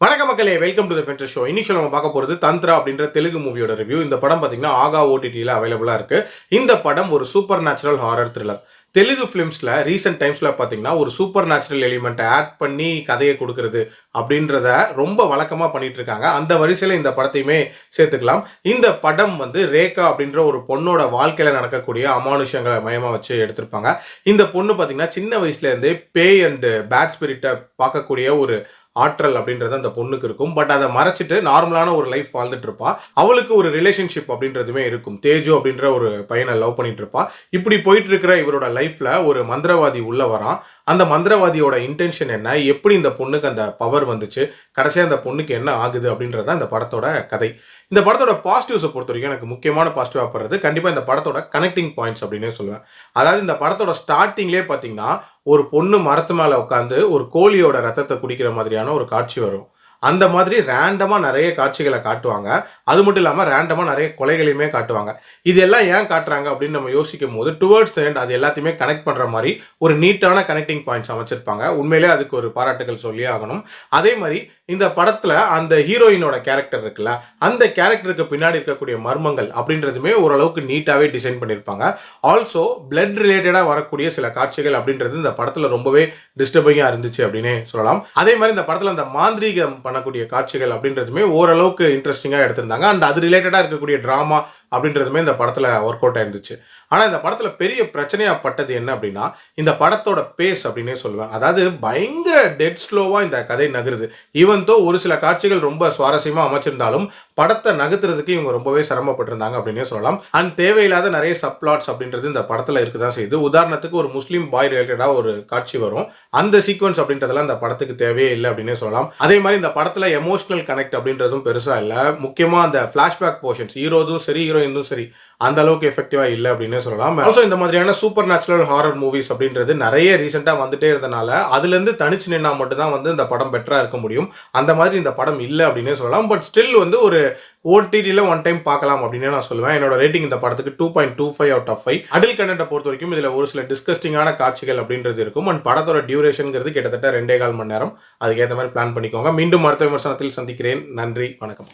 வணக்க மக்களே, welcome to the Fender show. இன்னைக்கு நம்ம பார்க்க போகிறது தந்த்ரா அப்படின்ற தெலுங்கு மூவியோட ரிவ்யூ. இந்த படம் பார்த்தீங்கன்னா ஆகா ஓடிடியில் அவைலபிளாக இருக்கு. இந்த படம் ஒரு supernatural horror thriller. Telugu ஃபிலிம்ஸில் ரீசெண்ட் டைம்ஸில் பார்த்தீங்கன்னா ஒரு சூப்பர் நேச்சுரல் எலிமெண்ட்டை ஆட் பண்ணி கதையை கொடுக்கறது அப்படின்றத ரொம்ப வழக்கமாக பண்ணிட்டு இருக்காங்க. அந்த வரிசையில் இந்த படத்தையுமே சேர்த்துக்கலாம். இந்த படம் ரேகா அப்படின்ற ஒரு பொண்ணோட வாழ்க்கையில் நடக்கக்கூடிய அமானுஷங்களை மையமாக வச்சு எடுத்திருப்பாங்க. இந்த பொண்ணு பார்த்தீங்கன்னா சின்ன வயசுலேருந்தே பேய் அண்ட் பேட் ஸ்பிரிட்டை பார்க்கக்கூடிய ஒரு ஆற்றல் அப்படின்றது அந்த பொண்ணுக்கு இருக்கும். பட் அதை மறைச்சிட்டு நார்மலான ஒரு லைஃப் வாழ்ந்துட்டு இருப்பா. அவளுக்கு ஒரு ரிலேஷன்ஷிப் அப்படின்றதுமே இருக்கும். தேஜு அப்படின்ற ஒரு பையனை லவ் பண்ணிட்டு இருப்பா. இப்படி போயிட்டு இருக்கிற இவரோட லைஃப்ல ஒரு மந்திரவாதி உள்ள வரான். அந்த மந்திரவாதியோட இன்டென்ஷன் என்ன, எப்படி இந்த பொண்ணுக்கு அந்த பவர் வந்துச்சு, கடைசியாக அந்த பொண்ணுக்கு என்ன ஆகுது அப்படின்றத இந்த படத்தோட கதை. இந்த படத்தோட பாசிட்டிவ்ஸை பொறுத்த வரைக்கும் எனக்கு முக்கியமான பாசிட்டிவாக படுறது கண்டிப்பாக இந்த படத்தோட கனெக்டிங் பாயிண்ட்ஸ் அப்படின்னே சொல்லுவேன். அதாவது இந்த படத்தோட ஸ்டார்டிங்லேயே பார்த்தீங்கன்னா ஒரு பொண்ணு மரத்து மேலே உட்காந்து ஒரு கோழியோட ரத்தத்தை குடிக்கிற மாதிரியான ஒரு காட்சி வரும். அந்த மாதிரி ரேண்டமாக நிறைய காட்சிகளை காட்டுவாங்க. அது மட்டும் இல்லாமல் ரேண்டமாக நிறைய கொலைகளையுமே காட்டுவாங்க. இது எல்லாம் ஏன் காட்டுறாங்க அப்படின்னு நம்ம யோசிக்கும் போது டுவர்ட்ஸ் எண்ட் அது எல்லாத்தையுமே கனெக்ட் பண்ணுற மாதிரி ஒரு நீட்டான கனெக்டிங் பாயிண்ட்ஸ் அமைச்சிருப்பாங்க. உண்மையிலே அதுக்கு ஒரு பாராட்டுகள் சொல்லி ஆகணும். அதே மாதிரி இந்த படத்தில் அந்த ஹீரோயினோட கேரக்டர் இருக்குல்ல, அந்த கேரக்டருக்கு பின்னாடி இருக்கக்கூடிய மர்மங்கள் அப்படின்றதுமே ஓரளவுக்கு நீட்டாகவே டிசைன் பண்ணியிருப்பாங்க. ஆல்சோ பிளட் ரிலேட்டடாக வரக்கூடிய சில காட்சிகள் அப்படின்றது இந்த படத்தில் ரொம்பவே டிஸ்டர்பிங்காக இருந்துச்சு அப்படின்னே சொல்லலாம். அதே மாதிரி இந்த படத்தில் அந்த மாந்திரீகம் பண்ணக்கூடிய காட்சிகள் அப்படின்றதுமே ஓரளவுக்கு இன்ட்ரெஸ்டிங்காக எடுத்திருந்தாங்க. அண்ட் அது ரிலேட்டடாக இருக்கக்கூடிய ட்ராமா அப்படின்றதுமே இந்த படத்தில் ஒர்க் அவுட் ஆயிருந்துச்சு. ஆனால் இந்த படத்தில் பெரிய பிரச்சனையாக பட்டது என்ன அப்படின்னா, இந்த படத்தோட பேஸ் அப்படின்னே சொல்லுவேன். அதாவது பயங்கர டெட் ஸ்லோவாக இந்த கதை நகருது. ஈவன் தோ ஒரு சில காட்சிகள் ரொம்ப சுவாரஸ்யமாக அமைச்சிருந்தாலும் படத்தை நகர்த்துறதுக்கு இவங்க ரொம்பவே சிரமப்பட்டிருந்தாங்க அப்படின்னே சொல்லலாம். அண்ட் தேவையில்லாத நிறைய சப்ளாட்ஸ் அப்படின்றது இந்த படத்தில் இருக்குதான் செய்யுது. உதாரணத்துக்கு ஒரு முஸ்லீம் பாய் ரிலேட்டடாக ஒரு காட்சி வரும். அந்த சீக்வன்ஸ் அப்படின்றதெல்லாம் இந்த படத்துக்கு தேவையே இல்லை அப்படின்னே சொல்லலாம். அதே மாதிரி இந்த படத்தில் எமோஷனல் கனெக்ட் அப்படின்றதும் பெருசாக இல்லை. முக்கியமாக அந்த ஃப்ளாஷ்பேக் போர்ஷன்ஸ் ஹீரோதும் சரி ஹீரோயினும் சரி அந்த அளவுக்கு எஃபெக்டிவாக இல்லை அப்படின்னு சொல்லலாம். ஆல்சோ இந்த மாதிரியான சூப்பர் நேச்சுரல் ஹாரர் மூவிஸ் அப்படின்றது நிறைய ரீசெண்டாக வந்துட்டே இருந்தனால அதுலேருந்து தனிச்சு நின்னா மட்டும்தான் இந்த படம் பெட்டராக இருக்க முடியும். அந்த மாதிரி இந்த படம் இல்லை அப்படின்னே சொல்லலாம். பட் ஸ்டில் ஒரு ஓடிடியில் ஒன் டைம் பார்க்கலாம் அப்படின்னு நான் சொல்லுவேன். என்னோட ரேட்டிங் இந்த படத்துக்கு 2.25 out of 5. அடல்ட் கண்டென்ட்டை பொறுத்த வரைக்கும் இதில் ஒரு சில டிஸ்கஸ்டிங்கான காட்சிகள் அப்படின்றது இருக்கும். அண்ட் படத்தோட டியூரேஷன்ங்கிறது கிட்டத்தட்ட 2.25 மணி நேரம். அதுக்கேற்ற மாதிரி பிளான் பண்ணிக்கோங்க. மீண்டும் அடுத்த விமர்சனத்தில் சந்திக்கிறேன். நன்றி, வணக்கம்.